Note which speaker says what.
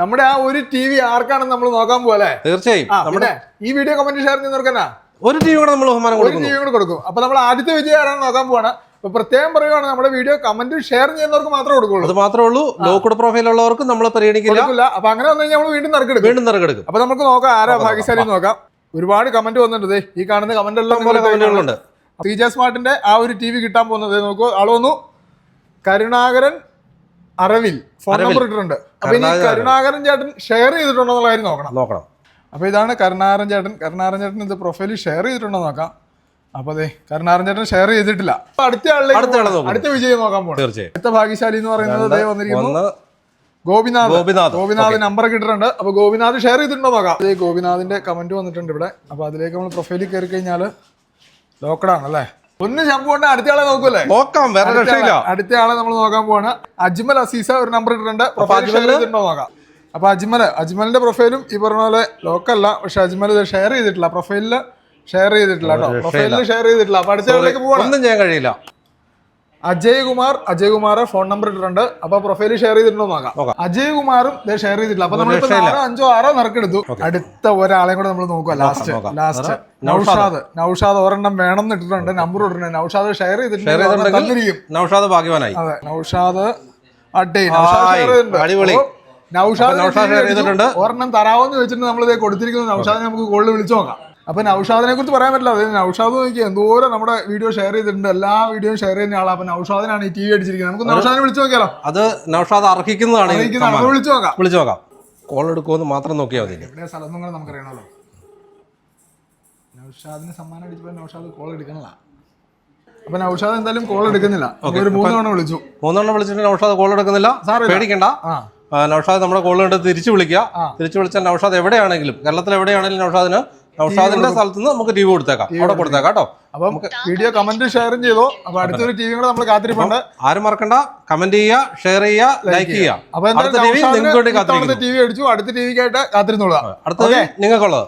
Speaker 1: നമ്മുടെ ആ ഒരു ടി വി ആർക്കാണെന്ന് നമ്മൾ നോക്കാൻ പോലെ
Speaker 2: തീർച്ചയായും
Speaker 1: ഈ വീഡിയോ കമന്റ് ഷെയർ ചെയ്യുന്നവർക്കെന്നാ
Speaker 2: ഒരു ടി വി കൂടെ നമ്മൾ ബഹുമാനം
Speaker 1: കൊടുക്കും. അപ്പൊ നമ്മൾ ആദ്യത്തെ വിജയം ആരാണ് നോക്കാൻ പോവാണ്. അപ്പൊ പ്രത്യേകം പറയുവാണ്, നമ്മുടെ വീഡിയോ കമന്റ് ഷെയർ ചെയ്യുന്നവർക്ക് മാത്രമേ കൊടുക്കുള്ളൂ.
Speaker 2: അത് മാത്രമേ ഉള്ളൂ. ലോക്ക്ഡ് പ്രൊഫൈൽ ഉള്ളവർക്ക് നമ്മൾ പരിഗണിക്കില്ല.
Speaker 1: അപ്പൊ അങ്ങനെ വന്നു കഴിഞ്ഞാൽ നമ്മൾ വീണ്ടും നറുക്കെടുക്കും. അപ്പൊ നമുക്ക് നോക്കാം ആരാ ഭാഗ്യശാലി നോക്കാം. ഒരുപാട് കമന്റ് വന്നിട്ടുണ്ട്. ഈ കാണുന്ന കമന്റ് എല്ലാം
Speaker 2: കമന്റുകളുണ്ട്.
Speaker 1: TJ സ്മാർട്ടിന്റെ ആ ഒരു ടി വി കിട്ടാൻ പോകുന്നത് നോക്കൂ. ആള് വന്നു കരുണാകരൻ അറവിൽ ഫോൺ നമ്പർ ഇട്ടിട്ടുണ്ട്. അപ്പൊ ഇനി കരുണാകരൻ ചേട്ടൻ ഷെയർ ചെയ്തിട്ടുണ്ടോ എന്നുള്ള കാര്യം നോക്കണം. അപ്പൊ ഇതാണ് കരുണാകരൻ ചേട്ടൻ ഇത് പ്രൊഫൈൽ ഷെയർ ചെയ്തിട്ടുണ്ടോ നോക്കാം. അപ്പൊ അതെ കരുണാകരൻ ചേട്ടൻ ഷെയർ ചെയ്തിട്ടില്ല. അടുത്ത വിജയം നോക്കാൻ പോകണം. അടുത്ത ഭാഗ്യശാലി എന്ന് പറയുന്നത് വന്നിരിക്കുന്നു ഗോപിനാഥ് നമ്പർ കിട്ടിയിട്ടുണ്ട്. അപ്പൊ ഗോപിനാഥ് ഷെയർ ചെയ്തിട്ടുണ്ടോ നോക്കാം. ഗോപിനാഥിന്റെ കമന്റ് വന്നിട്ടുണ്ട് ഇവിടെ. അപ്പൊ അതിലേക്ക് നമ്മൾ പ്രൊഫൈലിൽ കയറി കഴിഞ്ഞാല് ലോക്കഡ് ആണല്ലേ. ഒന്ന് ശമ്പു കൊണ്ട് അടുത്ത ആളെ നോക്കൂല്ലേ?
Speaker 2: നോക്കാം, വേറെ രക്ഷയില്ല.
Speaker 1: അടുത്ത ആളെ നമ്മൾ നോക്കാൻ പോവാണ്. അജ്മൽ അസീസ ഒരു നമ്പർ ഇട്ടിട്ടുണ്ട്. പ്രൊഫൈൽ ഷെയർ ചെയ്തിട്ടുണ്ടോ നോക്കാം. അപ്പൊ അജ്മലിന്റെ പ്രൊഫൈലും ഈ പറഞ്ഞ പോലെ ലോക്കല്ല, പക്ഷെ അജ്മൽ ഇത് ഷെയർ ചെയ്തിട്ടില്ല. പ്രൊഫൈലില് ഷെയർ ചെയ്തിട്ടില്ല കേട്ടോ. പ്രൊഫൈലിൽ ഷെയർ ചെയ്തിട്ടില്ല. അപ്പൊ അടുത്ത ആളിലേക്ക് പോകണം.
Speaker 2: ഒന്നും ചെയ്യാൻ കഴിയില്ല.
Speaker 1: അജയ് കുമാർ ഫോൺ നമ്പർ ഇട്ടിട്ടുണ്ട്. അപ്പൊ പ്രൊഫൈൽ ഷെയർ ചെയ്തിട്ടുണ്ടോ നോക്കാം. അജയ് കുമാറും ഷെയർ ചെയ്തിട്ടില്ല. അപ്പൊ നമ്മൾ 5-6 നറുക്കെടുത്തു. അടുത്ത ഒരാളെ കൂടെ നമ്മൾ നോക്കുക. ലാസ്റ്റ് നൗഷാദ് ഒരെണ്ണം വേണം ഇട്ടിട്ടുണ്ട്. നമ്പർ ഇട്ടിട്ടുണ്ട്. നൗഷാദ് ഷെയർ ചെയ്തിട്ടുണ്ടെങ്കിൽ
Speaker 2: നൗഷാദ് ഭാഗ്യവാനായി.
Speaker 1: അതെ നൗഷാദ് ഒരെണ്ണം തരാവെന്ന് വെച്ചിട്ട് നമ്മൾ ഇത് കൊടുത്തിരിക്കുന്നത്. നൗഷാദിനെ നമുക്ക് കോളിൽ വിളിച്ചു നോക്കാം. അപ്പൊ നൗഷാദിനെ കുറിച്ച് പറയാൻ പറ്റില്ല. അതായത് നൗഷാദ് നോക്കി എന്തോരം നമ്മുടെ വീഡിയോ ഷെയർ ചെയ്തിട്ടുണ്ട്. എല്ലാ വീഡിയോയും ഷെയർ ചെയ്യുന്ന ആളാണ്. അപ്പൊ നൗഷാദിനാണ് ഈ TV അടിച്ചിരിക്കുന്നത്. നമുക്ക് നൗഷാദിനെ വിളിച്ചു നോക്കിയാലോ.
Speaker 2: അത് നൗഷാദ് അർഹിക്കുന്നതാണ്.
Speaker 1: വിളിച്ചു നോക്കാം.
Speaker 2: കോൾ എടുക്കുമെന്ന് മാത്രം നോക്കിയാൽ മതി.
Speaker 1: എവിടെ സ്ഥലം നിങ്ങൾ നമുക്കറിയണല്ലോ. നൗഷാദിന് സമ്മാനം അടിച്ചപ്പോൾ നൗഷാദ് കോൾ എടുക്കണില്ല. അപ്പൊ നൗഷാദ് എന്തായാലും കോൾ എടുക്കുന്നില്ല. ഒരു 3 തവണ വിളിച്ചു.
Speaker 2: 3 തവണ വിളിച്ചിട്ട് നൗഷാദ് കോൾ എടുക്കുന്നില്ല. പേടിക്കണ്ട. നൗഷാദ് നമ്മുടെ കോളിൽ തിരിച്ചു വിളിക്കുക. തിരിച്ചു വിളിച്ചാൽ നൗഷാദ് എവിടെയാണെങ്കിലും, കേരളത്തിൽ എവിടെയാണെങ്കിലും നൗഷാദിന്റെ സ്ഥലത്ത് നിന്ന് നമുക്ക് TV കൊടുത്തേക്കാം. അവിടെ കൊടുത്തേക്കാം കേട്ടോ.
Speaker 1: അപ്പൊ വീഡിയോ കമന്റ് ഷെയറും ചെയ്തോ. അപ്പൊ അടുത്തൊരു TV കൂടെ നമ്മൾ കാത്തിരിപ്പുണ്ട്.
Speaker 2: ആരും മറക്കണ്ട, കമന്റ് ചെയ്യുക, ഷെയർ ചെയ്യുക, ലൈക്ക് ചെയ്യുക.
Speaker 1: അപ്പൊ
Speaker 2: അടുത്ത TV നിങ്ങൾക്ക് വേണ്ടി കാത്തിരിക്കുന്നു.
Speaker 1: TV അടിച്ചു. അടുത്ത TVക്കായിട്ട് കാത്തിരുന്നോളാം.
Speaker 2: അടുത്ത നിങ്ങൾക്കുള്ളത്.